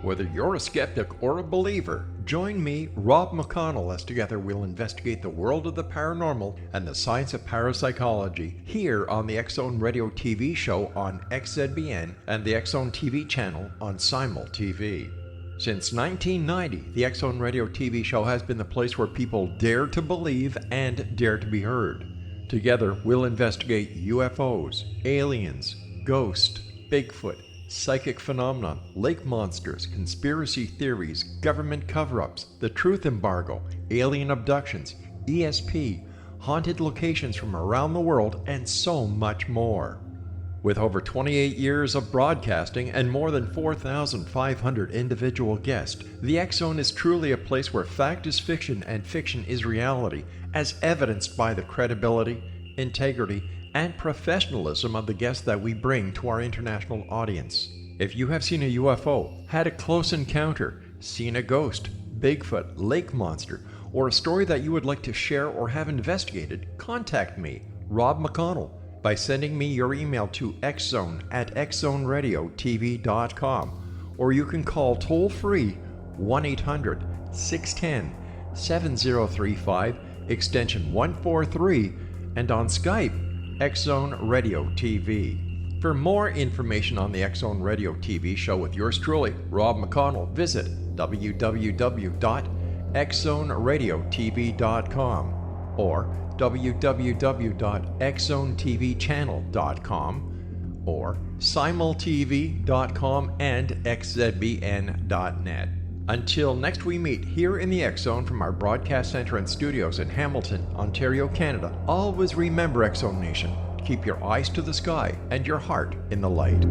Whether you're a skeptic or a believer, join me, Rob McConnell, as together we'll investigate the world of the paranormal and the science of parapsychology here on the X-Zone Radio TV show on XZBN and the X-Zone TV channel on Simul TV. Since 1990, the X-Zone Radio TV show has been the place where people dare to believe and dare to be heard. Together, we'll investigate UFOs, aliens, ghosts, Bigfoot, psychic phenomenon, lake monsters, conspiracy theories, government cover-ups, the truth embargo, alien abductions, ESP, haunted locations from around the world, and so much more. With over 28 years of broadcasting and more than 4,500 individual guests, the X-Zone is truly a place where fact is fiction and fiction is reality, as evidenced by the credibility, integrity, and professionalism of the guests that we bring to our international audience. If you have seen a UFO, had a close encounter, seen a ghost, Bigfoot, lake monster, or a story that you would like to share or have investigated, contact me, Rob McConnell, by sending me your email to xzone@xzoneradiotv.com, or you can call toll-free 1-800-610-7035, extension 143, and on Skype, X-Zone Radio TV. For more information on the X-Zone Radio TV show with yours truly, Rob McConnell, visit www.xzoneradiotv.com or www.xzonetvchannel.com or simultv.com and xzbn.net. Until next we meet here in the X-Zone from our broadcast center and studios in Hamilton, Ontario, Canada, always remember, X-Zone Nation, keep your eyes to the sky and your heart in the light.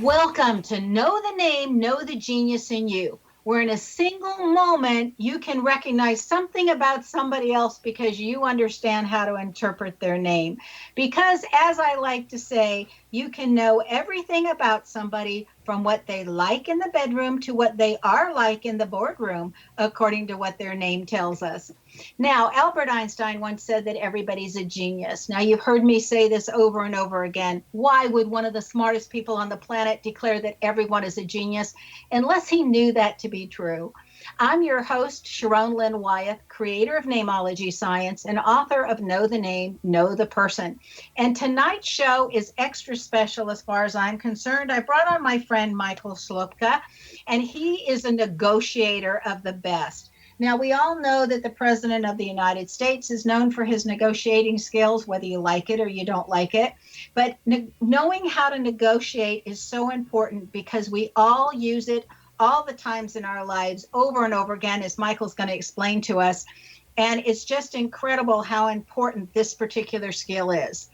Welcome to Know the Name, Know the Genius in You, where in a single moment you can recognize something about somebody else because you understand how to interpret their name. Because, as I like to say, you can know everything about somebody from what they like in the bedroom to what they are like in the boardroom, according to what their name tells us. Now, Albert Einstein once said that everybody's a genius. Now, you've heard me say this over and over again. Why would one of the smartest people on the planet declare that everyone is a genius unless he knew that to be true? I'm your host, Sharon Lynn Wyeth, creator of Namology Science and author of Know the Name, Know the Person. And tonight's show is extra special as far as I'm concerned. I brought on my friend Michael Sloopka, and he is a negotiator of the best. Now, we all know that the President of the United States is known for his negotiating skills, whether you like it or you don't like it. But knowing how to negotiate is so important because we all use it all the times in our lives over and over again, as Michael's going to explain to us. And it's just incredible how important this particular skill is.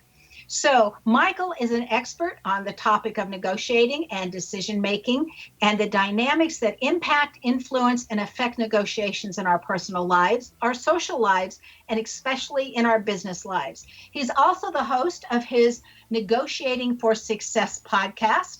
So Michael is an expert on the topic of negotiating and decision making and the dynamics that impact, influence, and affect negotiations in our personal lives, our social lives, and especially in our business lives. He's also the host of his Negotiating for Success podcast.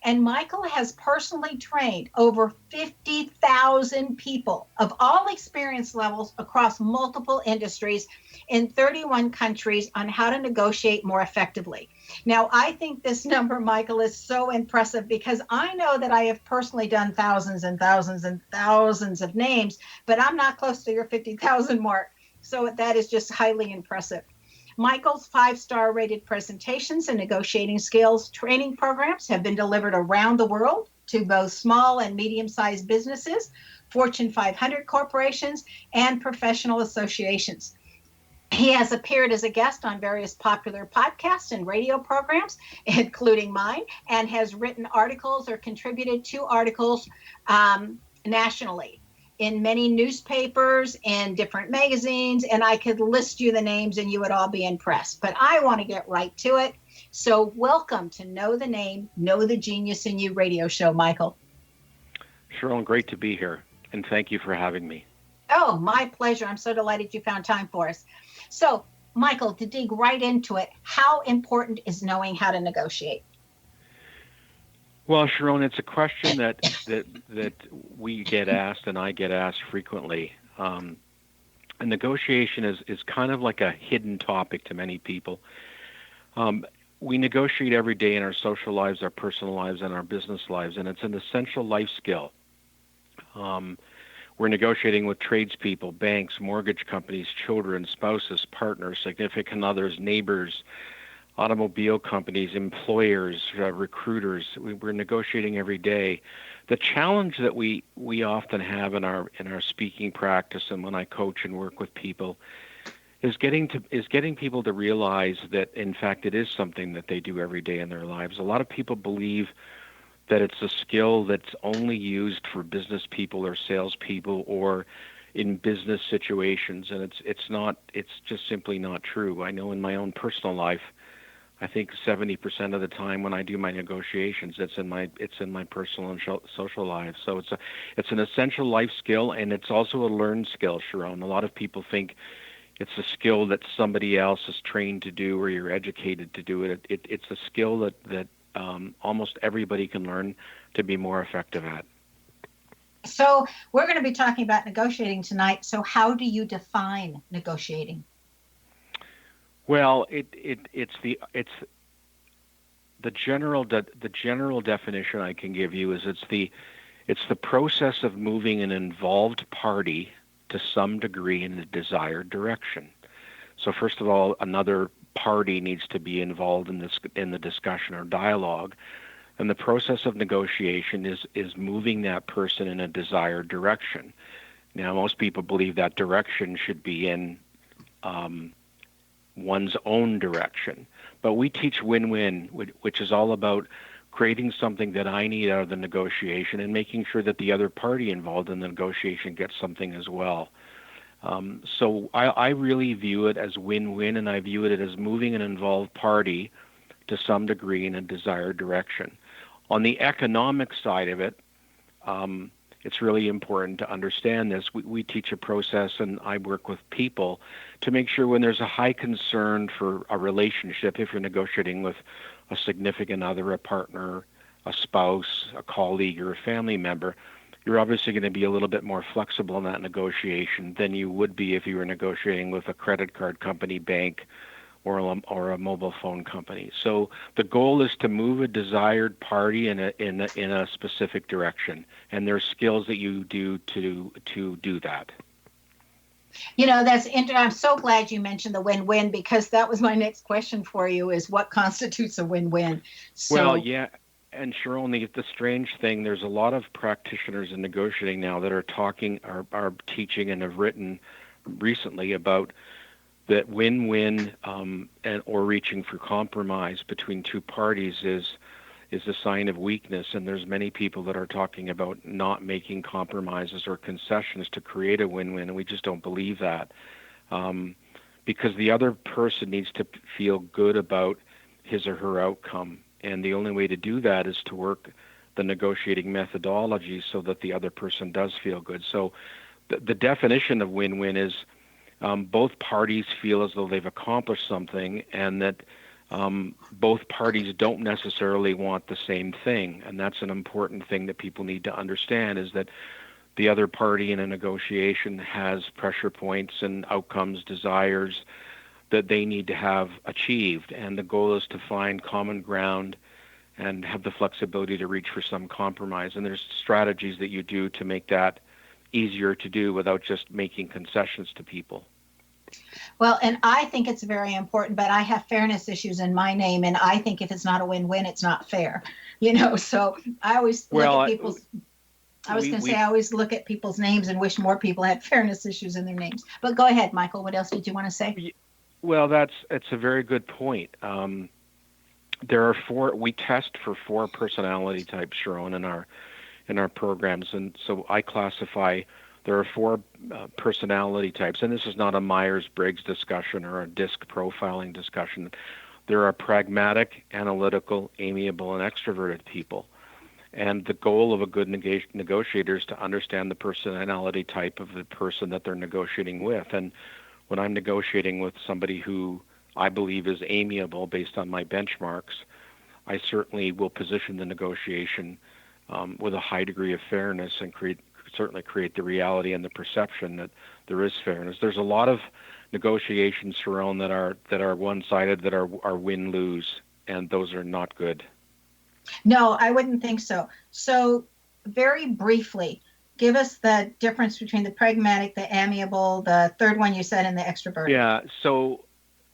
And Michael has personally trained over 50,000 people of all experience levels across multiple industries in 31 countries on how to negotiate more effectively. Now, I think this number, Michael, is so impressive because I know that I have personally done thousands and thousands and thousands of names, but I'm not close to your 50,000 mark. So that is just highly impressive. Michael's 5-star rated presentations and negotiating skills training programs have been delivered around the world to both small and medium-sized businesses, Fortune 500 corporations, and professional associations. He has appeared as a guest on various popular podcasts and radio programs, including mine, and has written articles or contributed to articles nationally in many newspapers and different magazines, and I could list you the names and you would all be impressed. But I want to get right to it. So welcome to Know the Name, Know the Genius in You radio show, Michael. Sharon, great to be here, and thank you for having me. Oh, my pleasure. I'm so delighted you found time for us. So Michael, to dig right into it, how important is knowing how to negotiate? Well, Sharon, it's a question that we get asked and I get asked frequently. And negotiation is kind of like a hidden topic to many people. Um, we negotiate every day in our social lives, our personal lives, and our business lives, and it's an essential life skill. Um, we're negotiating with tradespeople, banks, mortgage companies, children, spouses, partners, significant others, neighbors, automobile companies, employers, recruiters. We're negotiating every day. The challenge that we often have in our speaking practice and when I coach and work with people is getting people to realize that in fact it is something that they do every day in their lives. A lot of people believe that it's a skill that's only used for business people or salespeople or in business situations, and it's not. It's just simply not true. I know in my own personal life, I think 70% of the time when I do my negotiations, it's in my personal and social life. So it's an essential life skill, and it's also a learned skill, Sharon. A lot of people think it's a skill that somebody else is trained to do or you're educated to do it. It's a skill that almost everybody can learn to be more effective at. So, we're going to be talking about negotiating tonight. So, how do you define negotiating? Well, it's the general definition I can give you is it's the process of moving an involved party to some degree in the desired direction. So first of all, another party needs to be involved in the discussion or dialogue, and the process of negotiation is moving that person in a desired direction. Now, most people believe that direction should be in one's own direction. But we teach win-win, which is all about creating something that I need out of the negotiation and making sure that the other party involved in the negotiation gets something as well. So I really view it as win-win, and I view it as moving an involved party to some degree in a desired direction. On the economic side of it, it's really important to understand this. We teach a process, and I work with people to make sure when there's a high concern for a relationship, if you're negotiating with a significant other, a partner, a spouse, a colleague, or a family member, you're obviously going to be a little bit more flexible in that negotiation than you would be if you were negotiating with a credit card company, bank, or a mobile phone company. So the goal is to move a desired party in a specific direction, and there's skills that you do to do that. That's interesting. I'm so glad you mentioned the win-win because that was my next question for you: is what constitutes a win-win? Well, yeah. And Sharon, the strange thing, there's a lot of practitioners in negotiating now that are teaching and have written recently about that win-win or reaching for compromise between two parties is a sign of weakness, and there's many people that are talking about not making compromises or concessions to create a win-win, and we just don't believe that because the other person needs to feel good about his or her outcome, and the only way to do that is to work the negotiating methodology so that the other person does feel good. So the definition of win-win is both parties feel as though they've accomplished something, and that both parties don't necessarily want the same thing. And that's an important thing that people need to understand, is that the other party in a negotiation has pressure points and outcomes, desires that they need to have achieved. And the goal is to find common ground and have the flexibility to reach for some compromise. And there's strategies that you do to make that easier to do without just making concessions to people. Well, and I think it's very important, but I have fairness issues in my name, and I think if it's not a win-win, it's not fair. So I always look at people's. I always look at people's names and wish more people had fairness issues in their names. But go ahead, Michael. What else did you want to say? Well, it's a very good point. There are four. We test for 4 personality types, Sharon, in our programs, and so I classify. There are 4 personality types, and this is not a Myers-Briggs discussion or a DISC profiling discussion. There are pragmatic, analytical, amiable, and extroverted people. And the goal of a good negotiator is to understand the personality type of the person that they're negotiating with. And when I'm negotiating with somebody who I believe is amiable based on my benchmarks, I certainly will position the negotiation with a high degree of fairness and certainly create the reality and the perception that there is fairness. There's a lot of negotiations, Sharon, that are one-sided, that are win-lose, and those are not good. No, I wouldn't think so. So very briefly, give us the difference between the pragmatic, the amiable, the third one you said, and the extroverted. Yeah, so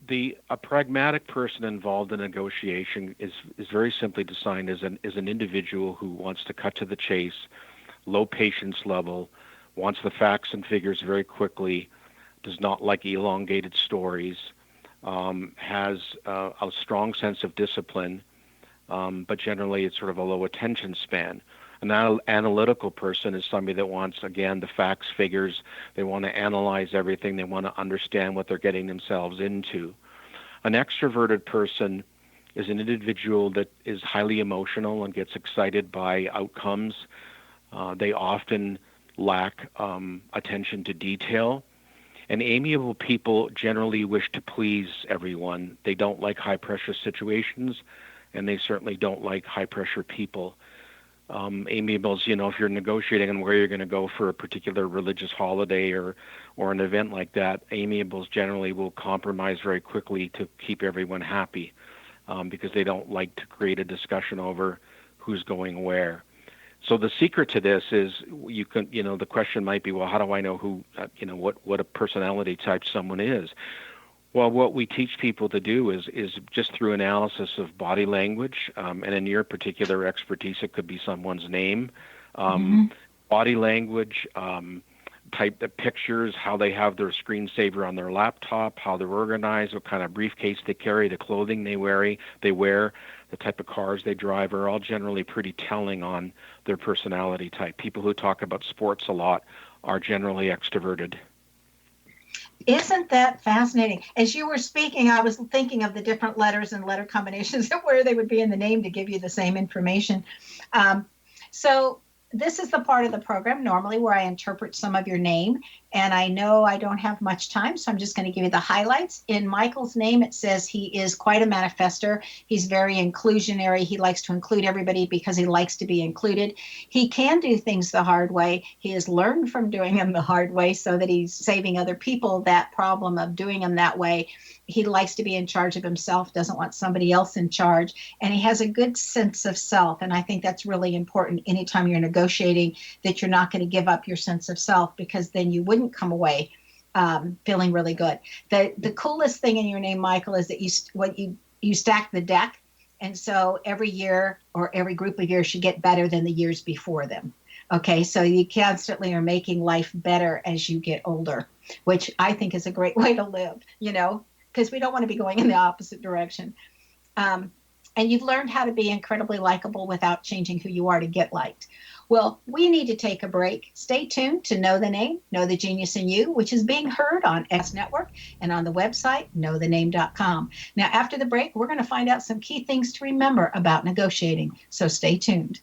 a pragmatic person involved in negotiation is very simply defined as an individual who wants to cut to the chase, low patience level, wants the facts and figures very quickly, does not like elongated stories, has a strong sense of discipline, but generally it's sort of a low attention span. An analytical person is somebody that wants, again, the facts, figures. They want to analyze everything. They want to understand what they're getting themselves into. An extroverted person is an individual that is highly emotional and gets excited by outcomes. They often lack attention to detail. And amiable people generally wish to please everyone. They don't like high-pressure situations, and they certainly don't like high-pressure people. Amiables, if you're negotiating on where you're going to go for a particular religious holiday or an event like that, amiables generally will compromise very quickly to keep everyone happy because they don't like to create a discussion over who's going where. So the secret to this is the question might be, well, how do I know who, what a personality type someone is? Well, what we teach people to do is just through analysis of body language, and in your particular expertise, it could be someone's name, body language, type the pictures, how they have their screensaver on their laptop, how they're organized, what kind of briefcase they carry, the clothing they wear, the type of cars they drive are all generally pretty telling on their personality type. People who talk about sports a lot are generally extroverted. Isn't that fascinating? As you were speaking, I was thinking of the different letters and letter combinations and where they would be in the name to give you the same information. So this is the part of the program normally where I interpret some of your name. And I know I don't have much time, so I'm just going to give you the highlights. In Michael's name, it says he is quite a manifester. He's very inclusionary. He likes to include everybody because he likes to be included. He can do things the hard way. He has learned from doing them the hard way so that he's saving other people that problem of doing them that way. He likes to be in charge of himself, doesn't want somebody else in charge, and he has a good sense of self. And I think that's really important anytime you're negotiating, that you're not going to give up your sense of self, because then you wouldn't come away feeling really good. The coolest thing in your name, Michael, is that you stack the deck. And so every year or every group of years should get better than the years before them. Okay, so you constantly are making life better as you get older, which I think is a great way to live, because we don't want to be going in the opposite direction. And you've learned how to be incredibly likable without changing who you are to get liked. Well, we need to take a break. Stay tuned to Know the Name, Know the Genius in You, which is being heard on X Network and on the website, knowthename.com. Now, after the break, we're going to find out some key things to remember about negotiating. So stay tuned.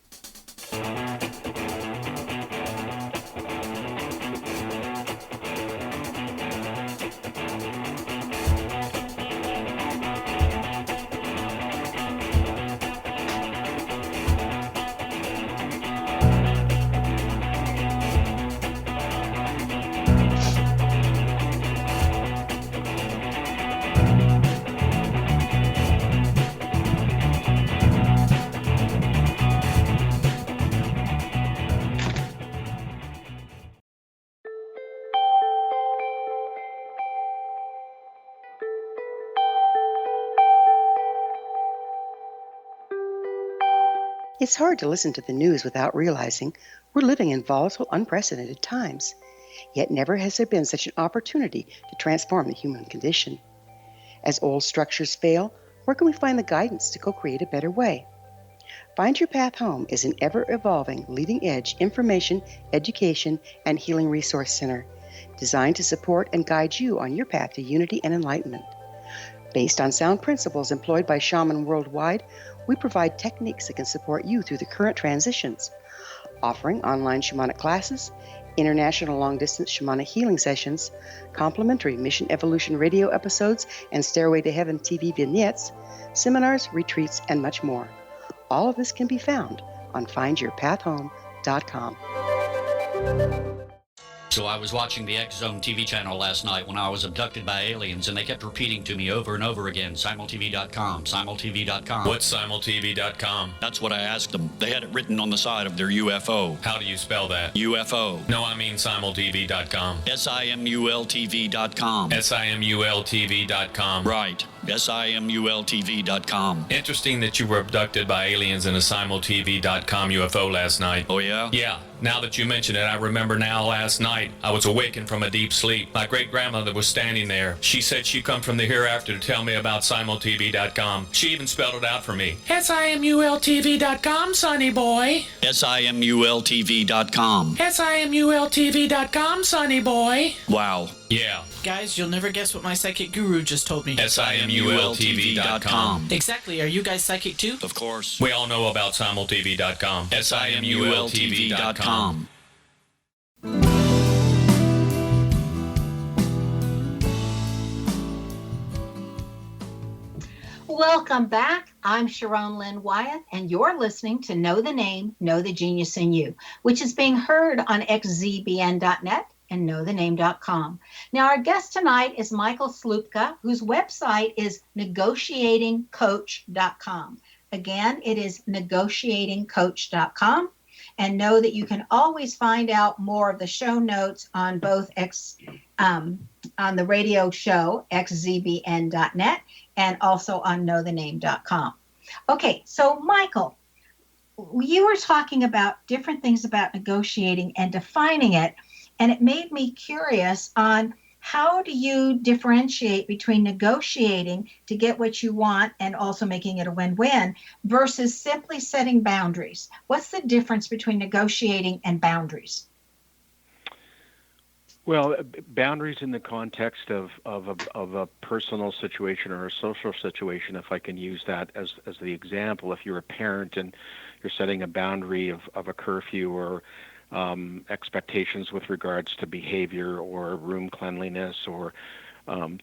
It's hard to listen to the news without realizing we're living in volatile, unprecedented times. Yet never has there been such an opportunity to transform the human condition. As old structures fail, where can we find the guidance to co-create a better way? Find Your Path Home is an ever-evolving, leading-edge information, education, and healing resource center designed to support and guide you on your path to unity and enlightenment. Based on sound principles employed by shaman worldwide, we provide techniques that can support you through the current transitions, offering online shamanic classes, international long-distance shamanic healing sessions, complimentary Mission Evolution radio episodes and Stairway to Heaven TV vignettes, seminars, retreats, and much more. All of this can be found on findyourpathhome.com. So I was watching the X Zone TV channel last night when I was abducted by aliens, and they kept repeating to me over and over again, simultv.com, simultv.com. What's simultv.com? That's what I asked them. They had it written on the side of their UFO. How do you spell that? UFO. No, I mean simultv.com. simultv.com. simultv.com. Right. simultv.com. Interesting that you were abducted by aliens in a simultv.com UFO last night. Oh, yeah? Yeah. Now that you mention it, I remember now last night I was awakened from a deep sleep. My great-grandmother was standing there. She said she'd come from the hereafter to tell me about simultv.com. She even spelled it out for me. simultv.com, sonny boy. simultv.com. simultv.com, sonny boy. Wow. Yeah. Guys, you'll never guess what my psychic guru just told me. simultv.com. Exactly. Are you guys psychic too? Of course. We all know about simultv.com. simultv.com. Welcome back. I'm Sharon Lynn Wyeth, and you're listening to Know the Name, Know the Genius in You, which is being heard on xzbn.net and knowthename.com. Now, our guest tonight is Michael Sloopka, whose website is negotiatingcoach.com. Again, it is negotiatingcoach.com. And know that you can always find out more of the show notes on both on the radio show, xzbn.net, and also on knowthename.com. Okay, so Michael, you were talking about different things about negotiating and defining it, and it made me curious on how do you differentiate between negotiating to get what you want and also making it a win-win versus simply setting boundaries? What's the difference between negotiating and boundaries? Well, boundaries in the context of a personal situation or a social situation, if I can use that as the example. If you're a parent and you're setting a boundary of a curfew or expectations with regards to behavior or room cleanliness or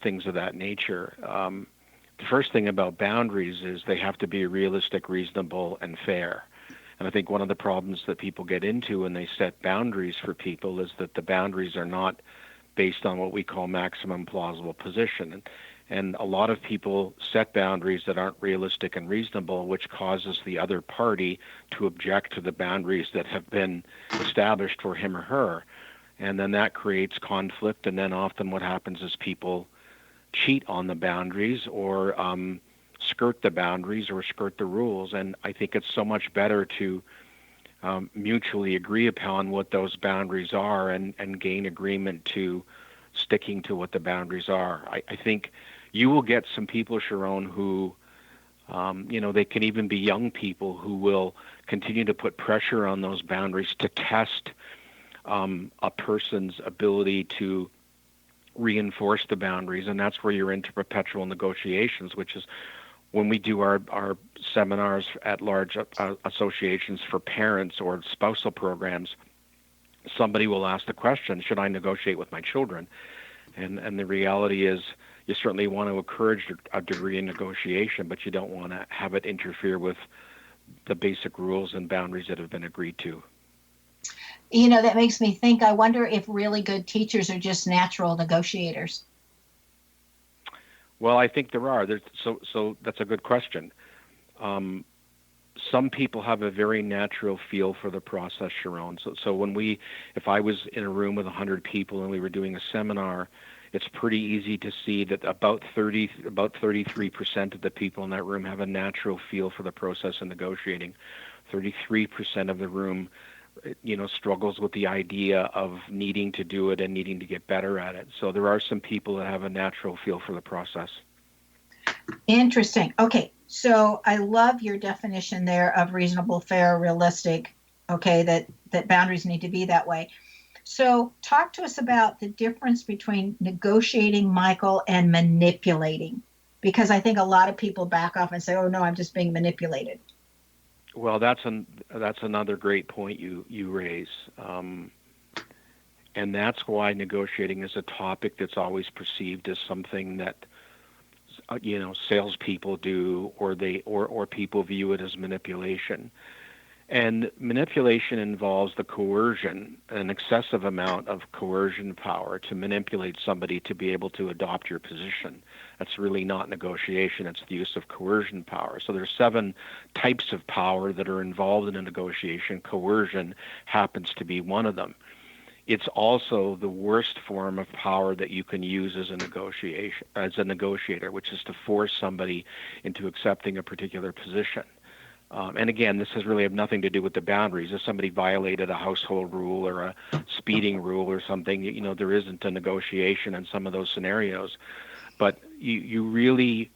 things of that nature. The first thing about boundaries is they have to be realistic, reasonable, and fair. And I think one of the problems that people get into when they set boundaries for people is that the boundaries are not based on what we call maximum plausible position. And a lot of people set boundaries that aren't realistic and reasonable, which causes the other party to object to the boundaries that have been established for him or her. And then that creates conflict, and then often what happens is people cheat on the boundaries or skirt the boundaries or skirt the rules. And I think it's so much better to mutually agree upon what those boundaries are and gain agreement to sticking to what the boundaries are. I think you will get some people, Sharon, who, they can even be young people who will continue to put pressure on those boundaries to test a person's ability to reinforce the boundaries. And that's where you're into perpetual negotiations, which is when we do our seminars at large associations for parents or spousal programs, somebody will ask the question, should I negotiate with my children? And the reality is, you certainly want to encourage a degree of negotiation, but you don't want to have it interfere with the basic rules and boundaries that have been agreed to. That makes me think, I wonder if really good teachers are just natural negotiators. Well, I think there are. So that's a good question. Some people have a very natural feel for the process, Sharon. So if I was in a room with 100 people and we were doing a seminar, it's pretty easy to see that about 33% of the people in that room have a natural feel for the process of negotiating. 33% of the room, struggles with the idea of needing to do it and needing to get better at it. So there are some people that have a natural feel for the process. Interesting. Okay, so I love your definition there of reasonable, fair, realistic, okay, that boundaries need to be that way. So talk to us about the difference between negotiating, Michael, and manipulating, because I think a lot of people back off and say, oh, no, I'm just being manipulated. Well, that's another great point you raise. And that's why negotiating is a topic that's always perceived as something that salespeople do, or people view it as manipulation. And manipulation involves the coercion, an excessive amount of coercion power to manipulate somebody to be able to adopt your position. That's really not negotiation, it's the use of coercion power. So there's 7 types of power that are involved in a negotiation. Coercion happens to be one of them. It's also the worst form of power that you can use as a negotiator, which is to force somebody into accepting a particular position. And again, this has really have nothing to do with the boundaries. If somebody violated a household rule or a speeding rule or something, there isn't a negotiation in some of those scenarios. But you really,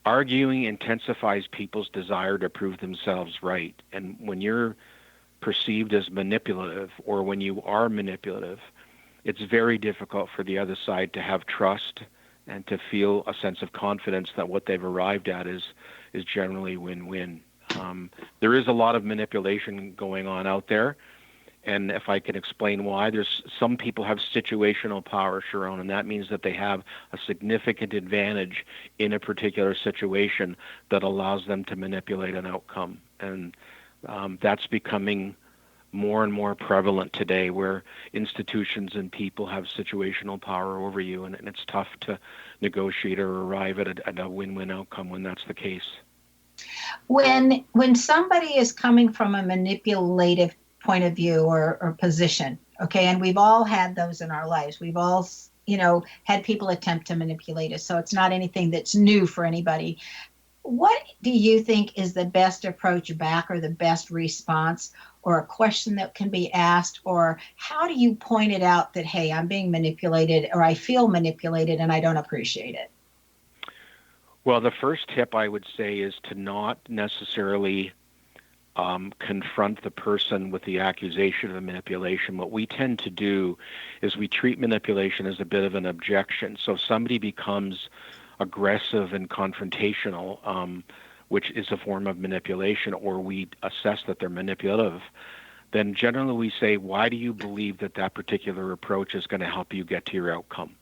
arguing intensifies people's desire to prove themselves right. And when you're perceived as manipulative, or when you are manipulative, it's very difficult for the other side to have trust and to feel a sense of confidence that what they've arrived at is generally win-win. There is a lot of manipulation going on out there, and if I can explain why, there's some people have situational power, Sharon, and that means that they have a significant advantage in a particular situation that allows them to manipulate an outcome. And that's becoming more and more prevalent today, where institutions and people have situational power over you, and it's tough to negotiate or arrive at a win-win outcome when that's the case. When somebody is coming from a manipulative point of view or position, okay, and we've all had those in our lives. We've all, had people attempt to manipulate us, so it's not anything that's new for anybody. What do you think is the best approach back, or the best response, or a question that can be asked, or how do you point it out that, hey, I'm being manipulated, or I feel manipulated and I don't appreciate it? Well, the first tip I would say is to not necessarily confront the person with the accusation of manipulation. What we tend to do is we treat manipulation as a bit of an objection. So if somebody becomes aggressive and confrontational, which is a form of manipulation, or we assess that they're manipulative, then generally we say, why do you believe that particular approach is going to help you get to your outcome?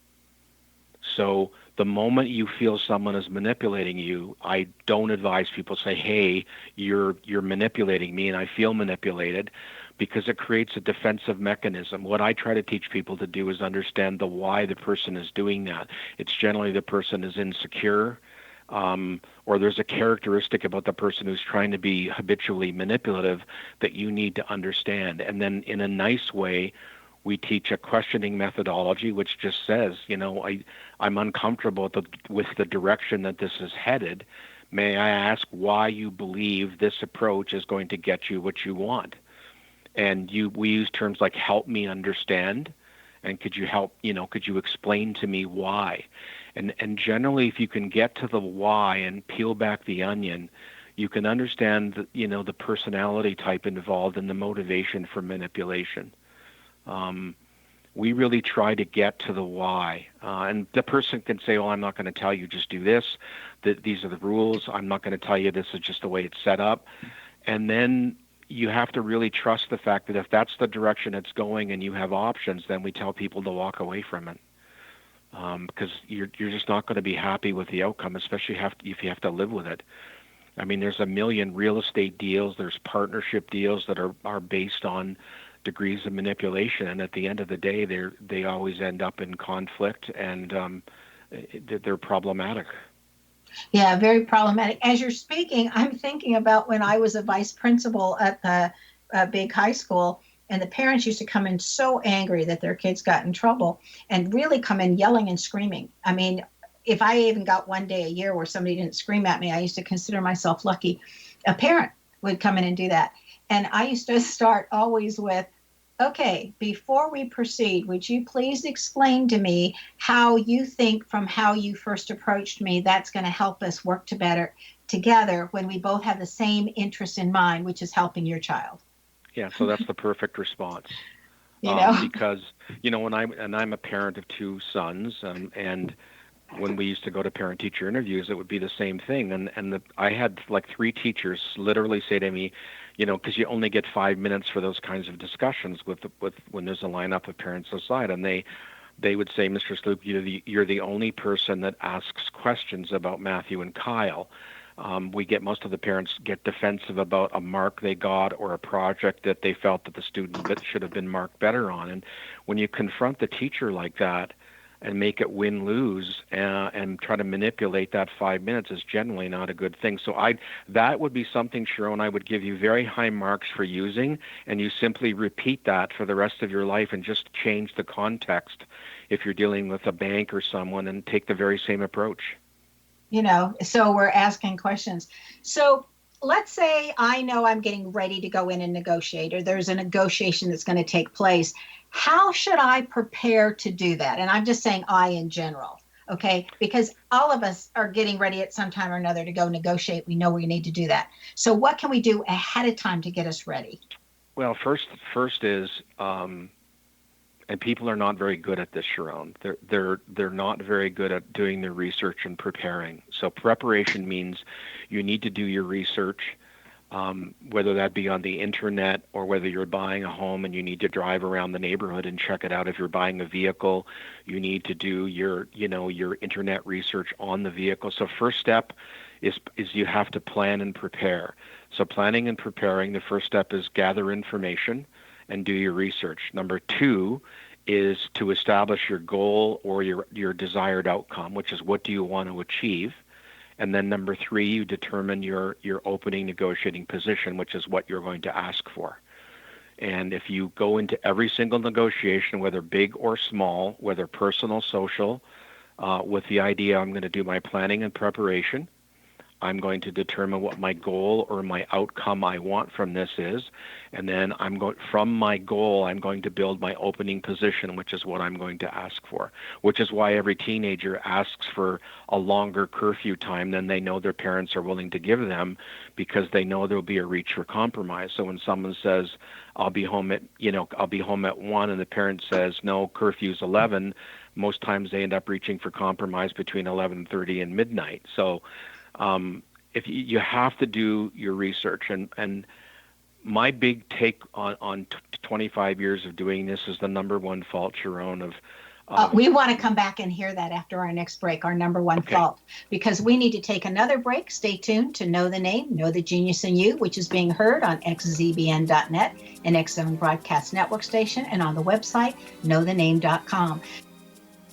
So the moment you feel someone is manipulating you, I don't advise people say, hey, you're manipulating me and I feel manipulated, because it creates a defensive mechanism. What I try to teach people to do is understand the why the person is doing that. It's generally the person is insecure, or there's a characteristic about the person who's trying to be habitually manipulative that you need to understand. And then in a nice way, we teach a questioning methodology, which just says, I'm uncomfortable with the direction that this is headed. May I ask why you believe this approach is going to get you what you want? And we use terms like help me understand, and could you explain to me why? And generally, if you can get to the why and peel back the onion, you can understand the personality type involved in the motivation for manipulation. We really try to get to the why. And the person can say, I'm not going to tell you, just do this. These are the rules. I'm not going to tell you this is just the way it's set up. And then you have to really trust the fact that if that's the direction it's going and you have options, then we tell people to walk away from it. Because you're just not going to be happy with the outcome, especially if you have to live with it. I mean, there's a million real estate deals. There's partnership deals that are based on degrees of manipulation, and at the end of the day, they always end up in conflict, and they're problematic. Yeah, very problematic. As you're speaking, I'm thinking about when I was a vice principal at the big high school, and the parents used to come in so angry that their kids got in trouble, and really come in yelling and screaming. I mean, if I even got one day a year where somebody didn't scream at me, I used to consider myself lucky. A parent would come in and do that. And I used to start always with, okay, before we proceed, would you please explain to me how you think, from how you first approached me, that's going to help us work together when we both have the same interest in mind, which is helping your child. Yeah, so that's the perfect response. Because when I'm a parent of 2 sons, and when we used to go to parent-teacher interviews, it would be the same thing. And I had like 3 teachers literally say to me, because you only get 5 minutes for those kinds of discussions with when there's a lineup of parents outside, and they would say, Mr. Sloop, you're the only person that asks questions about Matthew and Kyle. We get most of the parents get defensive about a mark they got or a project that they felt that the student should have been marked better on. And when you confront the teacher like that and make it win-lose and try to manipulate that 5 minutes is generally not a good thing. So that would be something, Sharon, I would give you very high marks for using, and you simply repeat that for the rest of your life and just change the context if you're dealing with a bank or someone, and take the very same approach. So we're asking questions. So let's say I know I'm getting ready to go in and negotiate, or there's a negotiation that's going to take place. How should I prepare to do that? And I'm just saying I in general, okay? Because all of us are getting ready at some time or another to go negotiate. We know we need to do that. So what can we do ahead of time to get us ready? Well, first is, and people are not very good at this, Sharon. They're not very good at doing their research and preparing. So preparation means you need to do your research, whether that be on the internet or whether you're buying a home and you need to drive around the neighborhood and check it out. If you're buying a vehicle, you need to do your internet research on the vehicle. So first step is you have to plan and prepare. So planning and preparing, the first step is gather information and do your research. Number 2 is to establish your goal or your desired outcome, which is what do you want to achieve. And then number 3, you determine your opening negotiating position, which is what you're going to ask for. And if you go into every single negotiation, whether big or small, whether personal, social, with the idea I'm going to do my planning and preparation, I'm going to determine what my goal or my outcome I want from this is, and then from my goal, I'm going to build my opening position, which is what I'm going to ask for, which is why every teenager asks for a longer curfew time than they know their parents are willing to give them, because they know there'll be a reach for compromise. So when someone says, I'll be home at 1, and the parent says, no, curfew's 11, most times they end up reaching for compromise between 11:30 and midnight. So if you have to do your research, and my big take on 25 years of doing this is the number one fault, Sharon, of we want to come back and hear that after our next break, our number one fault, because we need to take another break. Stay tuned to Know the Name, Know the Genius in You, which is being heard on xzbn.net, an X-Zone Broadcast Network station, and on the website, knowthename.com.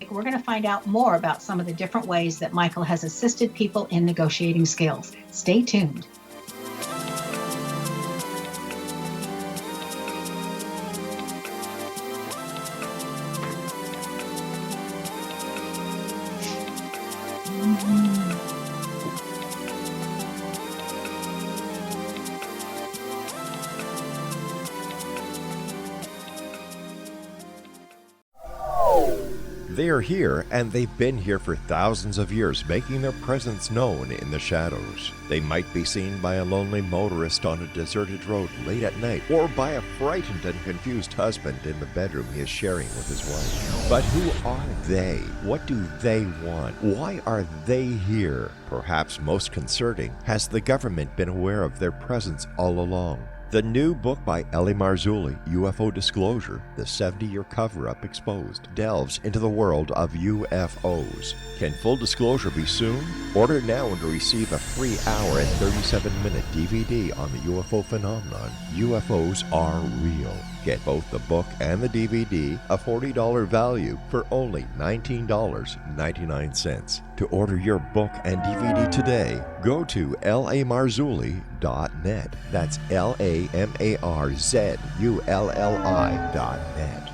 We're going to find out more about some of the different ways that Michael has assisted people in negotiating skills. Stay tuned. They are here, and they've been here for thousands of years, making their presence known in the shadows. They might be seen by a lonely motorist on a deserted road late at night, or by a frightened and confused husband in the bedroom he is sharing with his wife. But who are they? What do they want? Why are they here? Perhaps most concerning, has the government been aware of their presence all along? The new book by Ellie Marzulli, UFO Disclosure, the 70-year cover-up exposed, delves into the world of UFOs. Can full disclosure be soon? Order now and receive a free hour and 37-minute DVD on the UFO phenomenon. UFOs are real. Get both the book and the DVD, a $40 value, for only $19.99. To order your book and DVD today, go to lamarzulli.net. That's LAMARZULLI.net.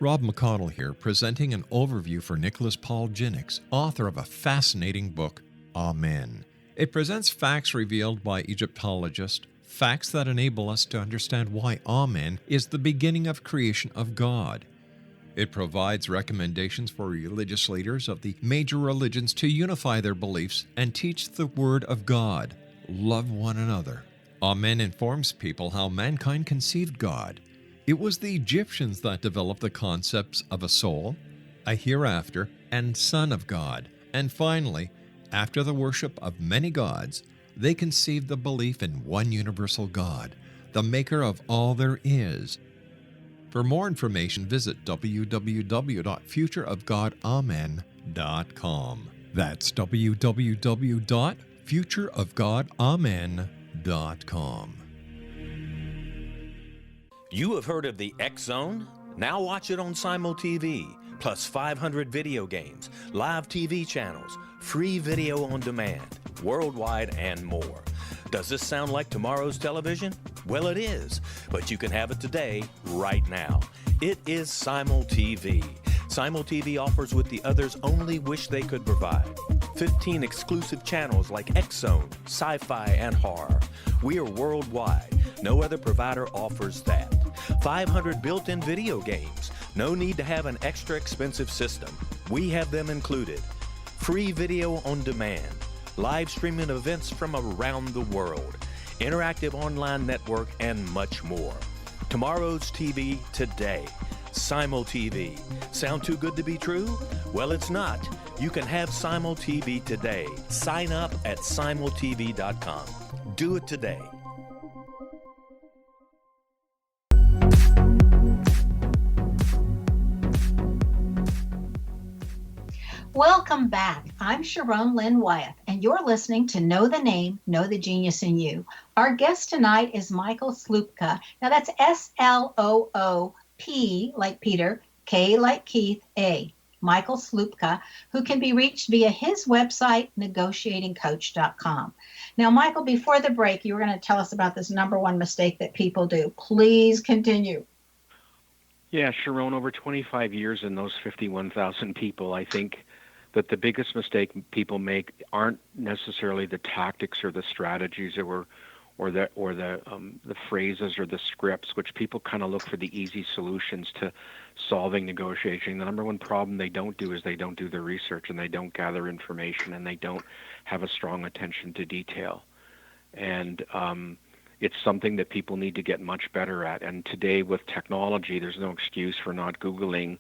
Rob McConnell here, presenting an overview for Nicholas Paul Jennings, author of a fascinating book, Amen. It presents facts revealed by Egyptologists, facts that enable us to understand why Amen is the beginning of creation of God. It provides recommendations for religious leaders of the major religions to unify their beliefs and teach the Word of God. Love one another. Amen informs people how mankind conceived God. It was the Egyptians that developed the concepts of a soul, a hereafter, and Son of God. And finally, after the worship of many gods, they conceived the belief in one universal God, the maker of all there is. For more information, visit www.futureofgodamen.com. That's www.futureofgodamen.com. You have heard of the X Zone? Now watch it on Simul TV, plus 500 video games, live TV channels, free video on demand, worldwide, and more. Does this sound like tomorrow's television? Well, it is, but you can have it today, right now. It is Simul TV. Simul TV offers what the others only wish they could provide. 15 exclusive channels like X Zone, sci-fi, and horror. We are worldwide. No other provider offers that. 500 built-in video games. No need to have an extra expensive system. We have them included. Free video on demand. Live streaming events from around the world. Interactive online network, and much more. Tomorrow's TV today. Simul TV. Sound too good to be true? Well, it's not. You can have Simul TV today. Sign up at simultv.com. Do it today. Welcome back. I'm Sharon Lynn Wyeth, and you're listening to Know the Name, Know the Genius in You. Our guest tonight is Michael Sloopka. Now that's S-L-O-O-P like Peter, K like Keith, A. Michael Sloopka, who can be reached via his website, negotiatingcoach.com. Now, Michael, before the break, you were going to tell us about this number one mistake that people do. Please continue. Yeah, Sharon, over 25 years in those 51,000 people, I think that the biggest mistake people make aren't necessarily the tactics or the strategies or the phrases or the scripts, which people kind of look for the easy solutions to solving negotiation. The number one problem they don't do is they don't do their research, and they don't gather information, and they don't have a strong attention to detail. And it's something that people need to get much better at. And today with technology, there's no excuse for not Googling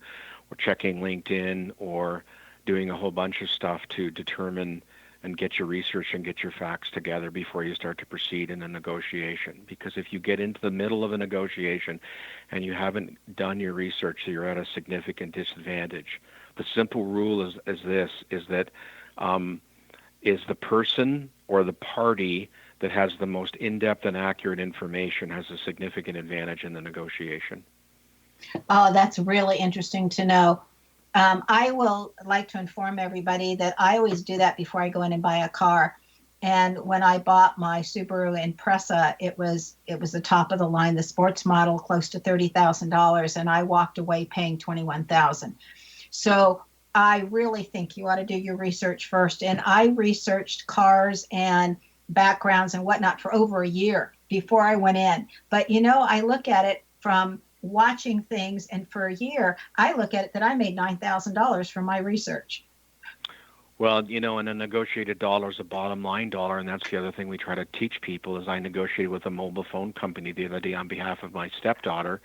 or checking LinkedIn or doing a whole bunch of stuff to determine and get your research and get your facts together before you start to proceed in a negotiation. Because if you get into the middle of a negotiation and you haven't done your research, you're at a significant disadvantage. The simple rule is that the person or the party that has the most in-depth and accurate information has a significant advantage in the negotiation. Oh, that's really interesting to know. I will like to inform everybody that I always do that before I go in and buy a car. And when I bought my Subaru Impreza, it was the top of the line, the sports model, close to $30,000, and I walked away paying $21,000. So I really think you ought to do your research first. And I researched cars and backgrounds and whatnot for over a year before I went in. But, I look at it from watching things, and for a year, I look at it that I made $9,000 from my research. Well, and a negotiated dollar is a bottom line dollar, and that's the other thing we try to teach people. Is I negotiated with a mobile phone company the other day on behalf of my stepdaughter,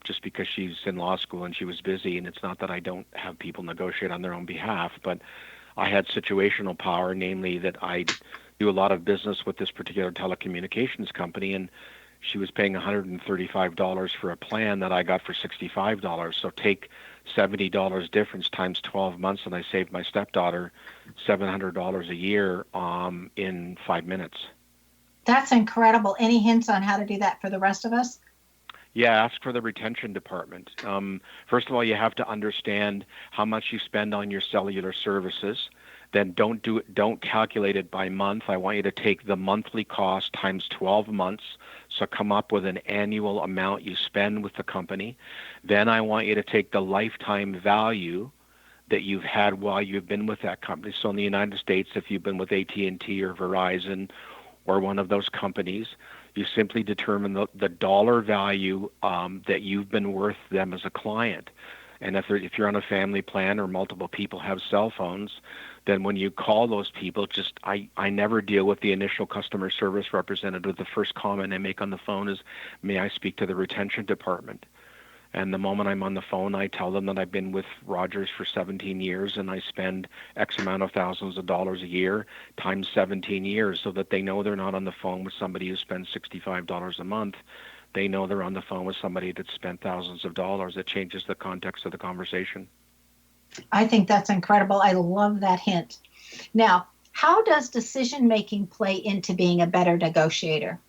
just because she's in law school and she was busy. And it's not that I don't have people negotiate on their own behalf, but I had situational power, namely that I do a lot of business with this particular telecommunications company, and she was paying $135 for a plan that I got for $65. So take $70 difference times 12 months, and I saved my stepdaughter $700 a year in 5 minutes. That's incredible. Any hints on how to do that for the rest of us? Yeah, ask for the retention department. First of all, you have to understand how much you spend on your cellular services. Then don't calculate it by month. I want you to take the monthly cost times 12 months. So come up with an annual amount you spend with the company. Then I want you to take the lifetime value that you've had while you've been with that company. So in the United States, if you've been with AT&T or Verizon or one of those companies, you simply determine the dollar value that you've been worth them as a client. And if you're on a family plan or multiple people have cell phones, then when you call those people, I never deal with the initial customer service representative. The first comment I make on the phone is, may I speak to the retention department? And the moment I'm on the phone, I tell them that I've been with Rogers for 17 years and I spend X amount of thousands of dollars a year times 17 years, so that they know they're not on the phone with somebody who spends $65 a month. They know they're on the phone with somebody that spent thousands of dollars. It changes the context of the conversation. I think that's incredible. I love that hint. Now, how does decision making play into being a better negotiator?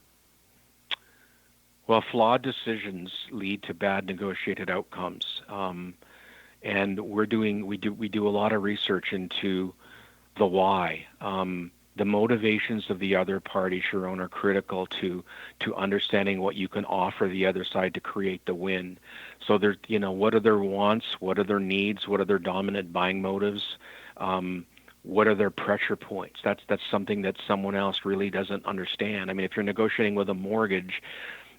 Well, flawed decisions lead to bad negotiated outcomes, and we do a lot of research into the why. The motivations of the other party, Sharon, are critical to understanding what you can offer the other side to create the win. So what are their wants? What are their needs? What are their dominant buying motives? What are their pressure points? That's something that someone else really doesn't understand. I mean, if you're negotiating with a mortgage,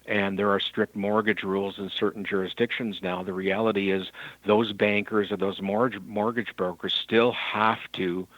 and there are strict mortgage rules in certain jurisdictions now, the reality is those bankers or those mortgage brokers still have to,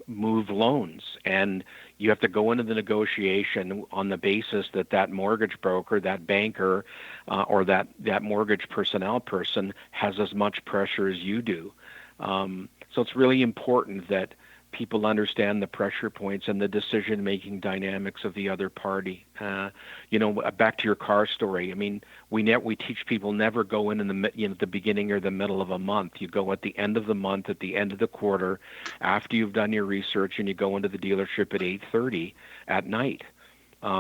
move loans. And you have to go into the negotiation on the basis that mortgage broker, that banker, or that mortgage personnel person has as much pressure as you do. So it's really important that people understand the pressure points and the decision-making dynamics of the other party. Back to your car story. I mean, we teach people never go in the beginning or the middle of a month. You go at the end of the month, at the end of the quarter, after you've done your research, and you go into the dealership at 8:30 at night,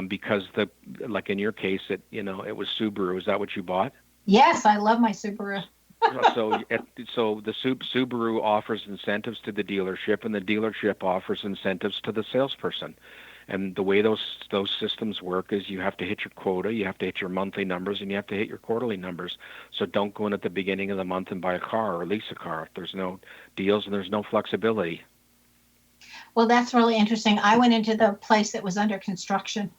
because like in your case, it was Subaru. Is that what you bought? Yes, I love my Subaru. So the Subaru offers incentives to the dealership, and the dealership offers incentives to the salesperson. And the way those systems work is you have to hit your quota, you have to hit your monthly numbers, and you have to hit your quarterly numbers. So don't go in at the beginning of the month and buy a car or lease a car. There's no deals and there's no flexibility. Well, that's really interesting. I went into the place that was under construction,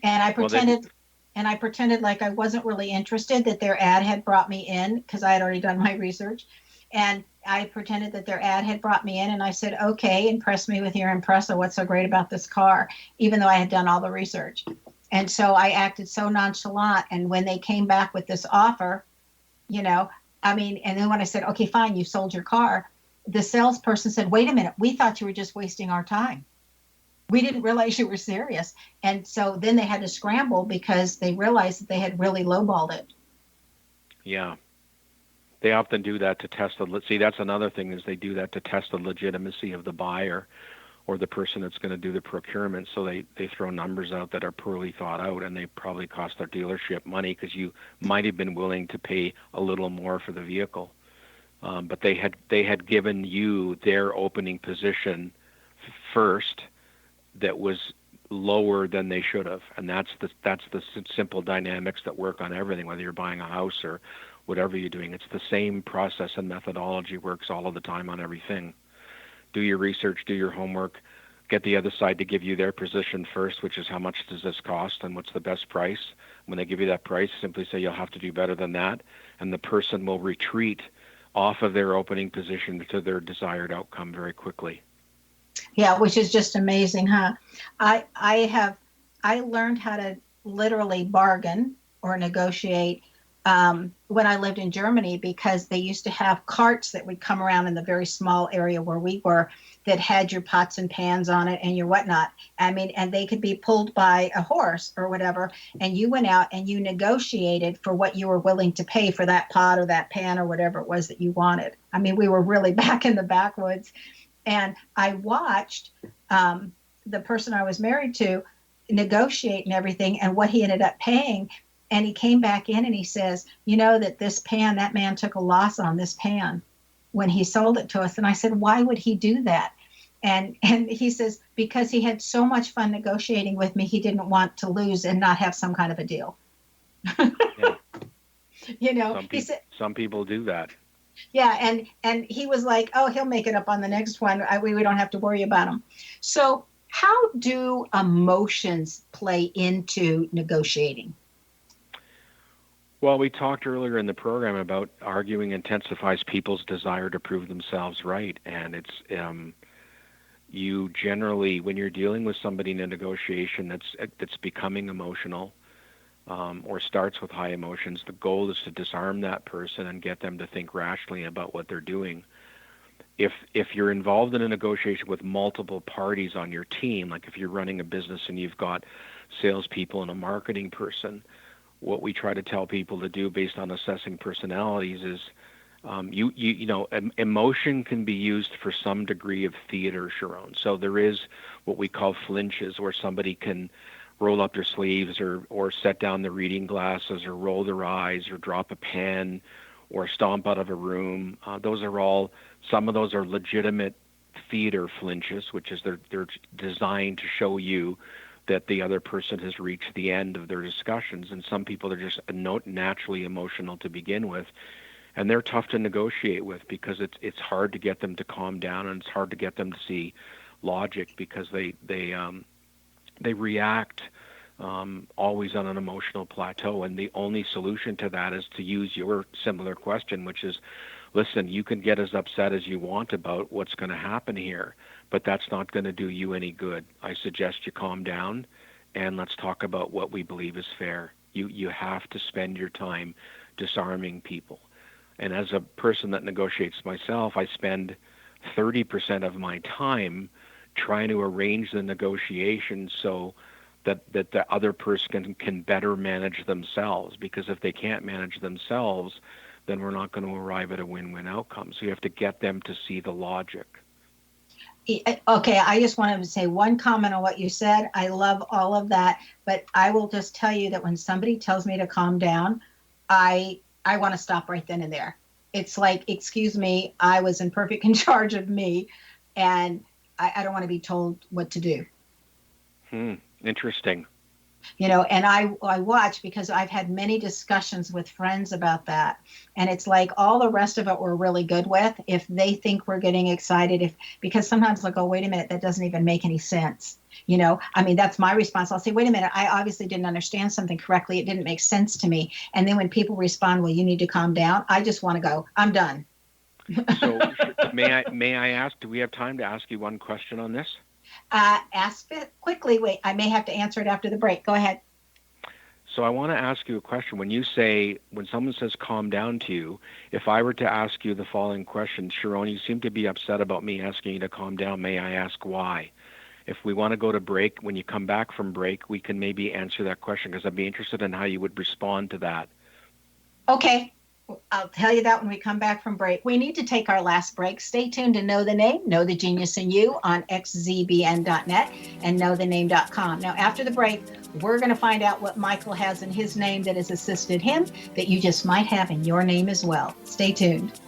and I pretended like I wasn't really interested, that their ad had brought me in, because I had already done my research. And I pretended that their ad had brought me in, and I said, okay, impress me with your impressa. What's so great about this car? Even though I had done all the research. And so I acted so nonchalant. And when they came back with this offer, and then when I said, okay, fine, you sold your car, the salesperson said, wait a minute, we thought you were just wasting our time. We didn't realize you were serious. And so then they had to scramble because they realized that they had really lowballed it. Yeah. They often do that to test that's another thing, is they do that to test the legitimacy of the buyer or the person that's going to do the procurement. So they throw numbers out that are poorly thought out, and they probably cost their dealership money because you might have been willing to pay a little more for the vehicle. But they had given you their opening position first that was lower than they should have. And that's the simple dynamics that work on everything, whether you're buying a house or whatever you're doing. It's the same process and methodology works all of the time on everything. Do your research, do your homework, get the other side to give you their position first, which is how much does this cost and what's the best price. When they give you that price, simply say you'll have to do better than that, and the person will retreat off of their opening position to their desired outcome very quickly. Yeah, which is just amazing, huh? I learned how to literally bargain or negotiate when I lived in Germany, because they used to have carts that would come around in the very small area where we were that had your pots and pans on it and your whatnot. I mean, and they could be pulled by a horse or whatever. And you went out and you negotiated for what you were willing to pay for that pot or that pan or whatever it was that you wanted. I mean, we were really back in the backwoods. And I watched the person I was married to negotiate and everything and what he ended up paying. And he came back in and he says, that this pan, that man took a loss on this pan when he sold it to us. And I said, why would he do that? And he says, because he had so much fun negotiating with me, he didn't want to lose and not have some kind of a deal. Yeah. He said, some people do that. Yeah, and he was like, oh, he'll make it up on the next one. We don't have to worry about him. So how do emotions play into negotiating? Well, we talked earlier in the program about arguing intensifies people's desire to prove themselves right, and it's you generally, when you're dealing with somebody in a negotiation that's becoming emotional or starts with high emotions, the goal is to disarm that person and get them to think rationally about what they're doing. If you're involved in a negotiation with multiple parties on your team, like if you're running a business and you've got salespeople and a marketing person, what we try to tell people to do based on assessing personalities is emotion can be used for some degree of theater, Sharon. So there is what we call flinches, where somebody can roll up their sleeves or set down the reading glasses or roll their eyes or drop a pen or stomp out of a room. Some of those are legitimate theater flinches, which is they're designed to show you that the other person has reached the end of their discussions. And some people are just naturally emotional to begin with, and they're tough to negotiate with because it's hard to get them to calm down, and it's hard to get them to see logic because they react always on an emotional plateau. And the only solution to that is to use your similar question, which is, listen, you can get as upset as you want about what's going to happen here, but that's not going to do you any good. I suggest you calm down and let's talk about what we believe is fair. You have to spend your time disarming people. And as a person that negotiates myself, I spend 30% of my time trying to arrange the negotiation so that the other person can better manage themselves, because if they can't manage themselves, then we're not going to arrive at a win-win outcome. So you have to get them to see the logic. Okay, I just wanted to say one comment on what you said. I love all of that, but I will just tell you that when somebody tells me to calm down, I want to stop right then and there. It's like, excuse me, I was in perfect charge of me, and I don't want to be told what to do. Interesting. And I watch, because I've had many discussions with friends about that. And it's like all the rest of it we're really good with. If they think we're getting excited, because sometimes they'll go, wait a minute, that doesn't even make any sense. That's my response. I'll say, wait a minute, I obviously didn't understand something correctly. It didn't make sense to me. And then when people respond, well, you need to calm down, I just want to go, I'm done. So may I ask, do we have time to ask you one question on this? Ask it quickly. Wait, I may have to answer it after the break. Go ahead. So I want to ask you a question. When someone says calm down to you, if I were to ask you the following question, Sharon, you seem to be upset about me asking you to calm down. May I ask why? If we want to go to break, when you come back from break, we can maybe answer that question, because I'd be interested in how you would respond to that. Okay. I'll tell you that when we come back from break. We need to take our last break. Stay tuned to Know the Name, Know the Genius in You on xzbn.net and knowthename.com. Now, after the break, we're going to find out what Michael has in his name that has assisted him that you just might have in your name as well. Stay tuned.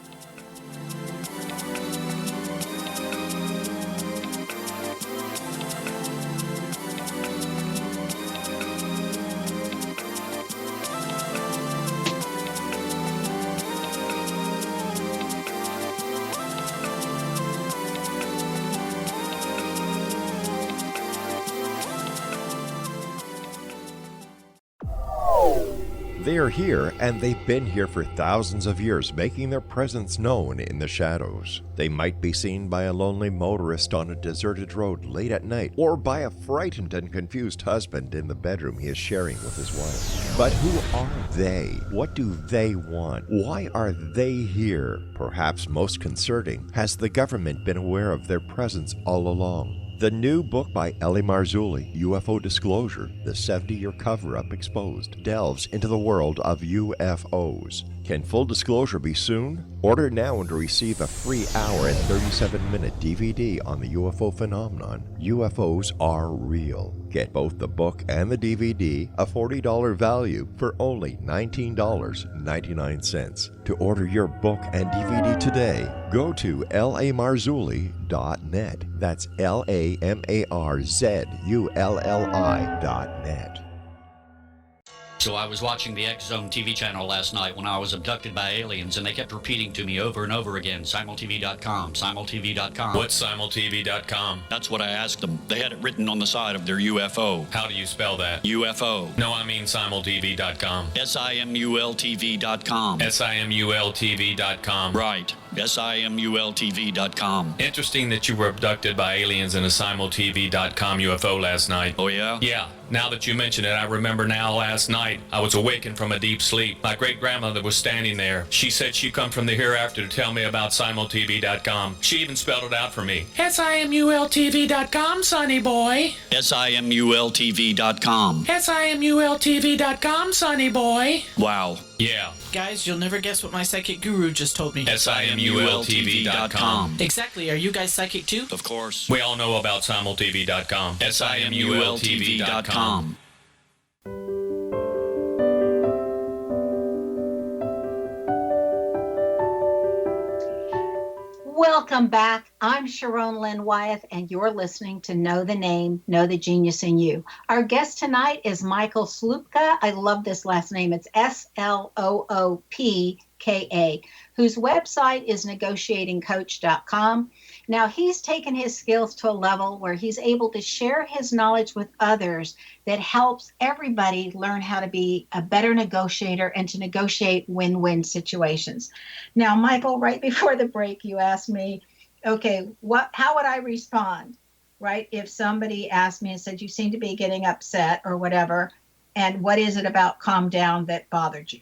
They are here, and they've been here for thousands of years, making their presence known in the shadows. They might be seen by a lonely motorist on a deserted road late at night, or by a frightened and confused husband in the bedroom he is sharing with his wife. But who are they? What do they want? Why are they here? Perhaps most concerning, has the government been aware of their presence all along? The new book by Ellie Marzulli, UFO Disclosure, the 70-year cover-up exposed, delves into the world of UFOs. Can full disclosure be soon? Order now and receive a free hour and 37-minute DVD on the UFO phenomenon. UFOs are real. Get both the book and the DVD, a $40 value, for only $19.99. To order your book and DVD today, go to lamarzulli.net. That's LAMARZULLI.net. So I was watching the X Zone TV channel last night when I was abducted by aliens, and they kept repeating to me over and over again, simultv.com, simultv.com. What's simultv.com? That's what I asked them. They had it written on the side of their UFO. How do you spell that? UFO. No, I mean simultv.com. simultv.com. simultv.com. Right. simultv.com. Interesting that you were abducted by aliens in a simultv.com UFO last night. Oh, yeah? Yeah. Now that you mention it, I remember now last night I was awakened from a deep sleep. My great-grandmother was standing there. She said she come from the hereafter to tell me about simultv.com. She even spelled it out for me. simultv.com, sonny boy. simultv.com. simultv.com, sonny boy. Wow. Yeah. Guys, you'll never guess what my psychic guru just told me. simultv.com. Exactly. Are you guys psychic too? Of course. We all know about simultv.com. simultv.com. Welcome back. I'm Sharon Lynn Wyeth, and you're listening to Know the Name, Know the Genius in You. Our guest tonight is Michael Sloopka. I love this last name. It's Sloopka, whose website is negotiatingcoach.com. Now, he's taken his skills to a level where he's able to share his knowledge with others that helps everybody learn how to be a better negotiator and to negotiate win-win situations. Now, Michael, right before the break, you asked me, okay, how would I respond, right? If somebody asked me and said, you seem to be getting upset or whatever, and what is it about calm down that bothered you?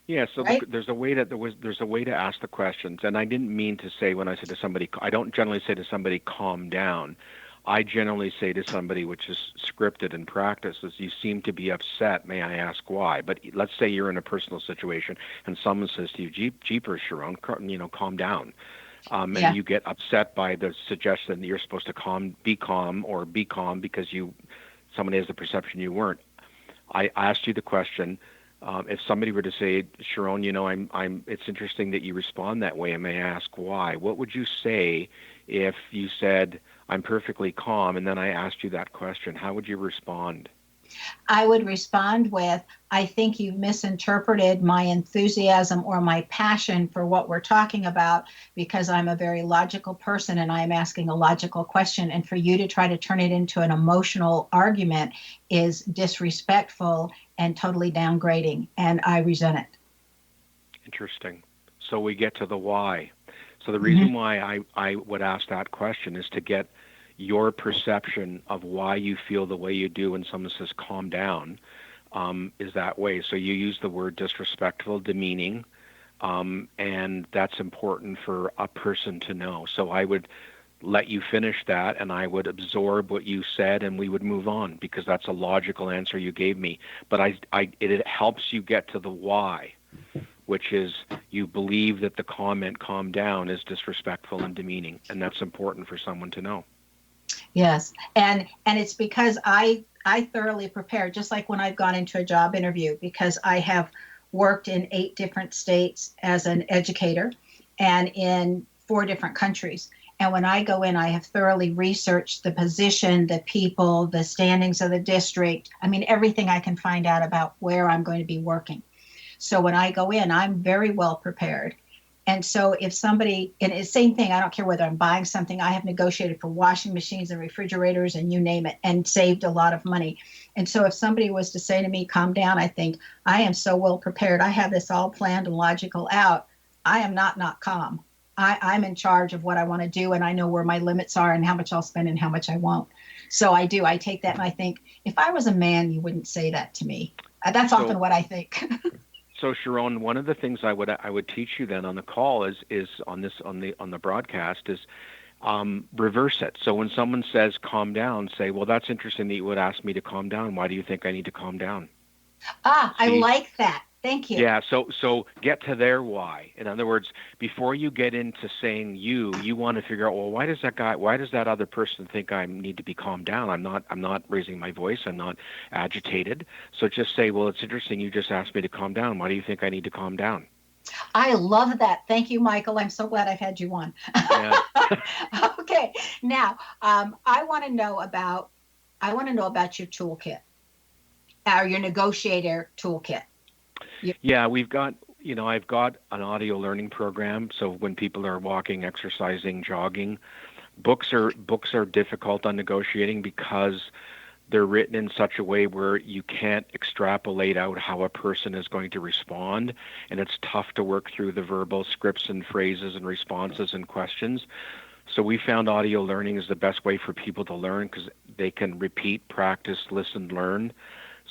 Yeah, so right? there's a way to ask the questions, and I didn't mean to say when I said to somebody, I don't generally say to somebody, calm down. I generally say to somebody, which is scripted in practice, is you seem to be upset. May I ask why? But let's say you're in a personal situation, and someone says to you, "Jeepers, Sharon, calm down," and you get upset by the suggestion that you're supposed to be calm because somebody has the perception you weren't. I asked you the question. If somebody were to say, Sharon, it's interesting that you respond that way, and may I ask why? What would you say if you said, I'm perfectly calm, and then I asked you that question? How would you respond? I would respond with, I think you've misinterpreted my enthusiasm or my passion for what we're talking about, because I'm a very logical person and I'm asking a logical question. And for you to try to turn it into an emotional argument is disrespectful and totally downgrading. And I resent it. Interesting. So we get to the why. So the reason why I would ask that question is to get your perception of why you feel the way you do when someone says calm down is that way. So you use the word disrespectful, demeaning, and that's important for a person to know. So I would let you finish that, and I would absorb what you said, and we would move on, because that's a logical answer you gave me. But it helps you get to the why, which is you believe that the comment calm down is disrespectful and demeaning, and that's important for someone to know. Yes. And it's because I thoroughly prepare, just like when I've gone into a job interview, because I have worked in 8 different states as an educator and in 4 different countries. And when I go in, I have thoroughly researched the position, the people, the standings of the district. I mean, everything I can find out about where I'm going to be working. So when I go in, I'm very well prepared. And so if somebody, and it's the same thing, I don't care whether I'm buying something, I have negotiated for washing machines and refrigerators and you name it, and saved a lot of money. And so if somebody was to say to me, calm down, I think, I am so well prepared. I have this all planned and logical out. I am not calm. I'm in charge of what I want to do, and I know where my limits are and how much I'll spend and how much I won't. So I take that and I think, if I was a man, you wouldn't say that to me. That's often what I think. So Sharon, one of the things I would teach you then on the call is on the broadcast is reverse it. So when someone says calm down, say, well, that's interesting that you would ask me to calm down. Why do you think I need to calm down? I like that. Thank you. Yeah, so get to their why. In other words, before you get into saying you want to figure out, well, why does that other person think I need to be calmed down? I'm not raising my voice. I'm not agitated. So just say, well, it's interesting. You just asked me to calm down. Why do you think I need to calm down? I love that. Thank you, Michael. I'm so glad I've had you on. Yeah. Okay. Now, I want to know about your toolkit. your negotiator toolkit? Yeah, I've got an audio learning program. So when people are walking, exercising, jogging, books are difficult on negotiating because they're written in such a way where you can't extrapolate out how a person is going to respond, and it's tough to work through the verbal scripts and phrases and responses and questions. So we found audio learning is the best way for people to learn because they can repeat, practice, listen, learn.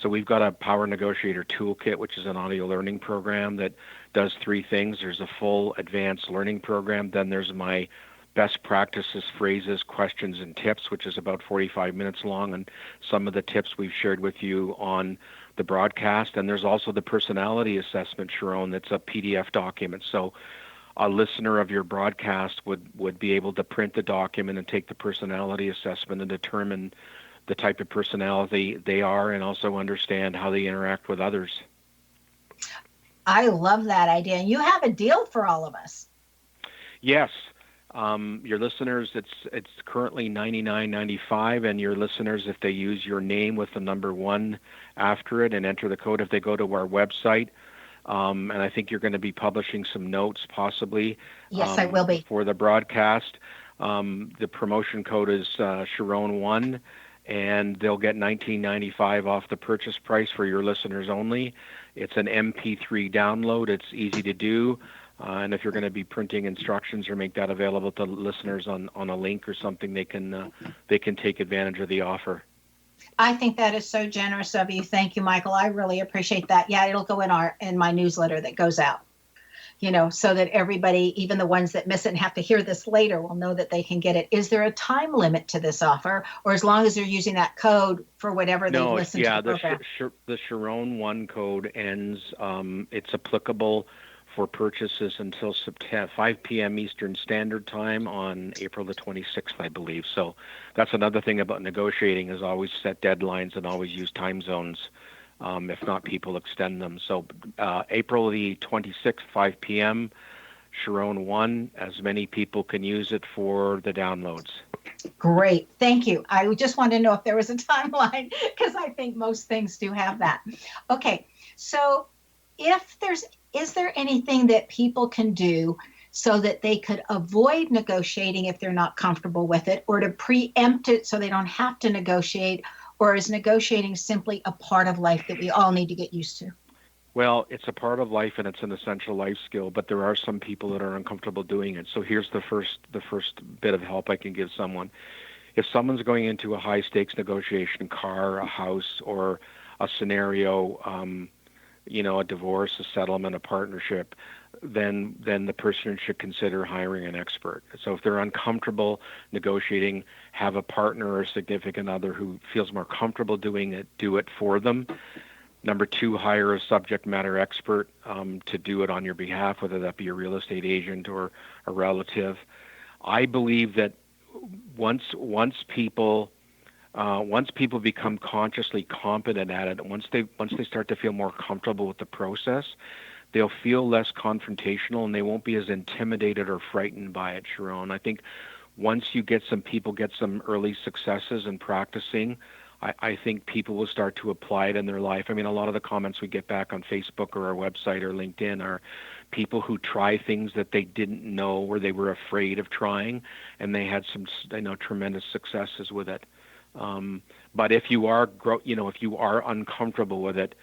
So we've got a Power Negotiator Toolkit, which is an audio learning program that does three things. There's a full advanced learning program. Then there's my best practices, phrases, questions, and tips, which is about 45 minutes long, and some of the tips we've shared with you on the broadcast. And there's also the personality assessment, Sharon, that's a PDF document. So a listener of your broadcast would be able to print the document and take the personality assessment and determine the type of personality they are and also understand how they interact with others. I love that idea. And you have a deal for all of us. Yes. Your listeners, it's currently $99.95, and your listeners, if they use your name with the number 1 after it and enter the code, if they go to our website, and I think you're going to be publishing some notes possibly. Yes, I will be. For the broadcast. The promotion code is Sharon1, and they'll get $19.95 off the purchase price for your listeners only. It's an MP3 download. It's easy to do. And if you're going to be printing instructions or make that available to listeners on a link or something, they can take advantage of the offer. I think that is so generous of you. Thank you, Michael. I really appreciate that. Yeah, it'll go in my newsletter that goes out, so that everybody, even the ones that miss it and have to hear this later, will know that they can get it. Is there a time limit to this offer, or as long as they're using that code for whatever they listen to the program? The Sharon 1 code ends. It's applicable for purchases until 5 p.m. Eastern Standard Time on April the 26th, I believe. So that's another thing about negotiating, is always set deadlines and always use time zones. If not, people extend them. So April the 26th, 5 p.m., Sharon 1, as many people can use it for the downloads. Great. Thank you. I just wanted to know if there was a timeline, because I think most things do have that. Okay. So is there anything that people can do so that they could avoid negotiating if they're not comfortable with it, or to preempt it so they don't have to negotiate? Or is negotiating simply a part of life that we all need to get used to? Well, it's a part of life and it's an essential life skill, but there are some people that are uncomfortable doing it. So here's the first bit of help I can give someone. If someone's going into a high stakes negotiation, car, a house, or a scenario, a divorce, a settlement, a partnership, then the person should consider hiring an expert. So if they're uncomfortable negotiating, have a partner or a significant other who feels more comfortable doing it, do it for them. Number 2, hire a subject matter expert to do it on your behalf, whether that be a real estate agent or a relative. I believe that once people become consciously competent at it, once they start to feel more comfortable with the process, they'll feel less confrontational and they won't be as intimidated or frightened by it, Sharon. I think once you get some early successes in practicing, I think people will start to apply it in their life. I mean, a lot of the comments we get back on Facebook or our website or LinkedIn are people who try things that they didn't know or they were afraid of trying, and they had some, tremendous successes with it. But if you are uncomfortable with it,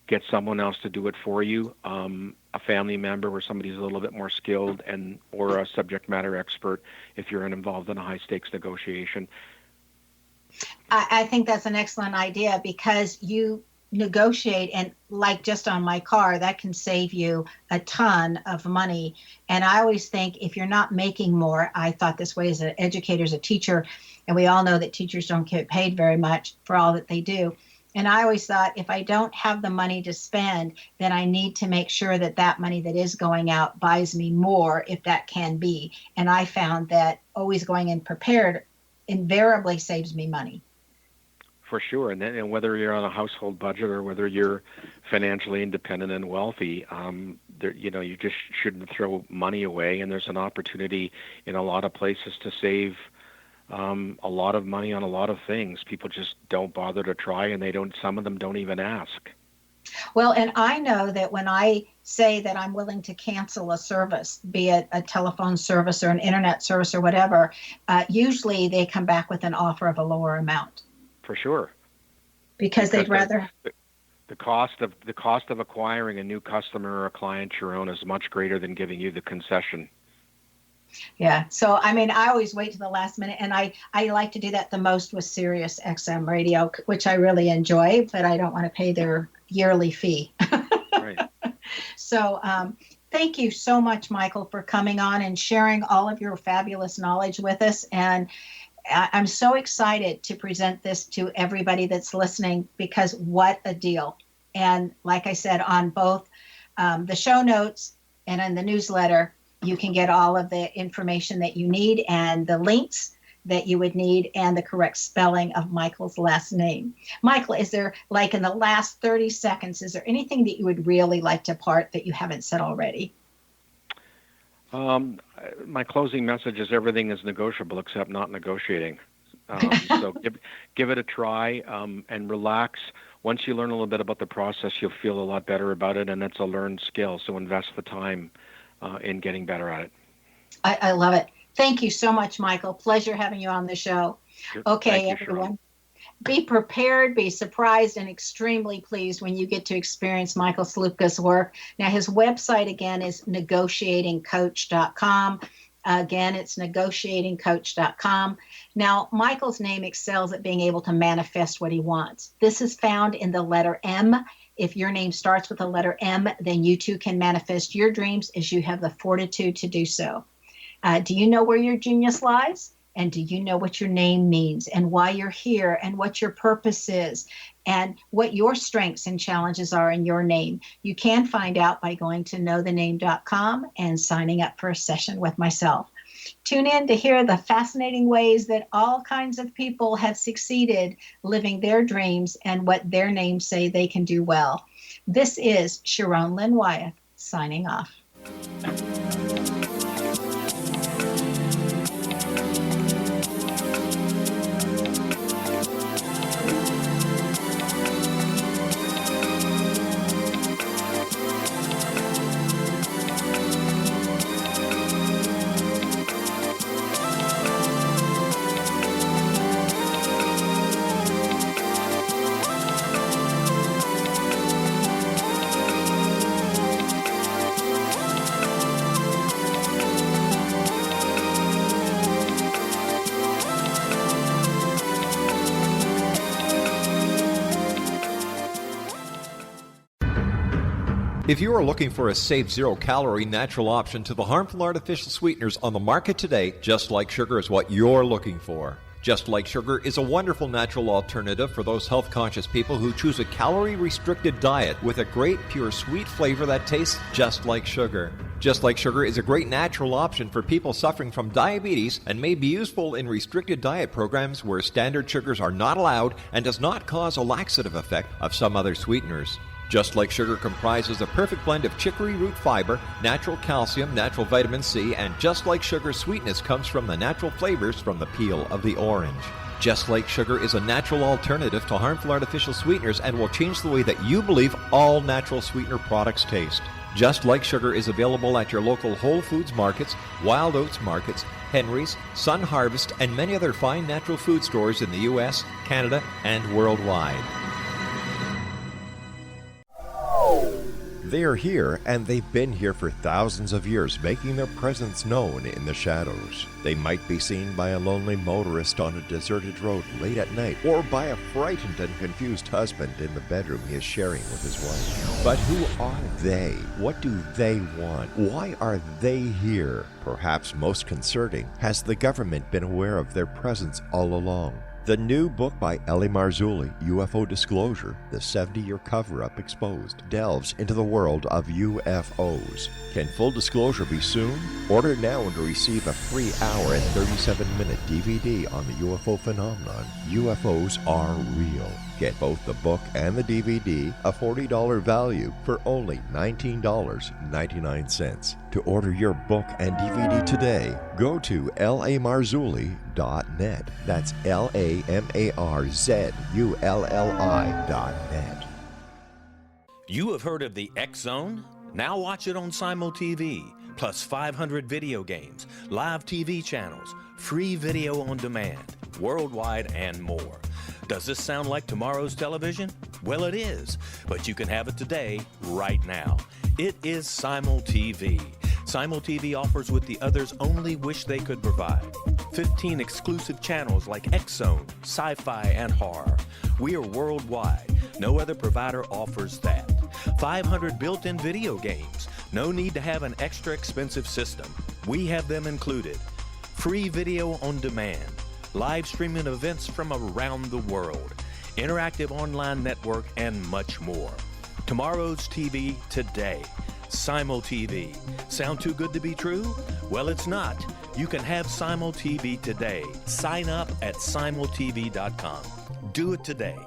get someone else to do it for you, a family member or somebody who's a little bit more skilled, or a subject matter expert if you're involved in a high stakes negotiation. I think that's an excellent idea, because you negotiate, and like just on my car, that can save you a ton of money. And I always think, if you're not making more, I thought this way as an educator, as a teacher, and we all know that teachers don't get paid very much for all that they do. And I always thought, if I don't have the money to spend, then I need to make sure that that money that is going out buys me more, if that can be. And I found that always going in prepared invariably saves me money. For sure, and whether you're on a household budget or whether you're financially independent and wealthy, you just shouldn't throw money away. And there's an opportunity in a lot of places to save a lot of money on a lot of things. People just don't bother to try, and some of them don't even ask. Well, and I know that when I say that I'm willing to cancel a service, be it a telephone service or an internet service or whatever, usually they come back with an offer of a lower amount. For sure. Because they'd rather... The cost of acquiring a new customer or a client, Sharon, is much greater than giving you the concession. Yeah. So, I mean, I always wait to the last minute, and I like to do that the most with Sirius XM radio, which I really enjoy, but I don't want to pay their yearly fee. Right. So, thank you so much, Michael, for coming on and sharing all of your fabulous knowledge with us. And I'm so excited to present this to everybody that's listening, because what a deal. And like I said, on both the show notes and in the newsletter, you can get all of the information that you need and the links that you would need and the correct spelling of Michael's last name. Michael, is there, like in the last 30 seconds, is there anything that you would really like to impart that you haven't said already? My closing message is everything is negotiable except not negotiating. So give it a try and relax. Once you learn a little bit about the process, you'll feel a lot better about it, and it's a learned skill. So invest the time in getting better at it. I love it. Thank you so much, Michael. Pleasure having you on the show. Sure. Okay, Thank you, everyone. Sharon. Be prepared, be surprised, and extremely pleased when you get to experience Michael Sloopka's work. Now, his website, again, is negotiatingcoach.com. Again, it's negotiatingcoach.com. Now, Michael's name excels at being able to manifest what he wants. This is found in the letter M. If your name starts with the letter M, then you too can manifest your dreams as you have the fortitude to do so. Do you know where your genius lies? And do you know what your name means and why you're here and what your purpose is and what your strengths and challenges are in your name? You can find out by going to knowthename.com and signing up for a session with myself. Tune in to hear the fascinating ways that all kinds of people have succeeded living their dreams and what their names say they can do well. This is Sharon Lynn Wyeth signing off. If you are looking for a safe, zero-calorie natural option to the harmful artificial sweeteners on the market today, Just Like Sugar is what you're looking for. Just Like Sugar is a wonderful natural alternative for those health-conscious people who choose a calorie-restricted diet with a great, pure, sweet flavor that tastes just like sugar. Just Like Sugar is a great natural option for people suffering from diabetes and may be useful in restricted diet programs where standard sugars are not allowed and does not cause a laxative effect of some other sweeteners. Just Like Sugar comprises a perfect blend of chicory root fiber, natural calcium, natural vitamin C, and Just Like Sugar's sweetness comes from the natural flavors from the peel of the orange. Just Like Sugar is a natural alternative to harmful artificial sweeteners and will change the way that you believe all natural sweetener products taste. Just Like Sugar is available at your local Whole Foods markets, Wild Oats markets, Henry's, Sun Harvest, and many other fine natural food stores in the U.S., Canada, and worldwide. They are here, and they've been here for thousands of years, making their presence known in the shadows. They might be seen by a lonely motorist on a deserted road late at night, or by a frightened and confused husband in the bedroom he is sharing with his wife. But who are they? What do they want? Why are they here? Perhaps most concerning, has the government been aware of their presence all along? The new book by Ellie Marzulli, UFO Disclosure, the 70-year cover-up exposed, delves into the world of UFOs. Can full disclosure be soon? Order now and receive a free hour and 37-minute DVD on the UFO phenomenon. UFOs are real. Get both the book and the DVD, a $40 value, for only $19.99. To order your book and DVD today, go to lamarzulli.net. That's LAMARZULLI.net. You have heard of the X Zone? Now watch it on Simul TV, plus 500 video games, live TV channels, free video on demand, worldwide, and more. Does this sound like tomorrow's television? Well, it is, but you can have it today, right now. It is Simul TV. Simul TV offers what the others only wish they could provide. 15 exclusive channels like X Zone, sci-fi, and horror. We are worldwide. No other provider offers that. 500 built-in video games. No need to have an extra expensive system. We have them included. Free video on demand. Live streaming events from around the world. Interactive online network, and much more. Tomorrow's TV today. Simul TV. Sound too good to be true? Well, it's not. You can have Simul TV today. Sign up at simultv.com. Do it today.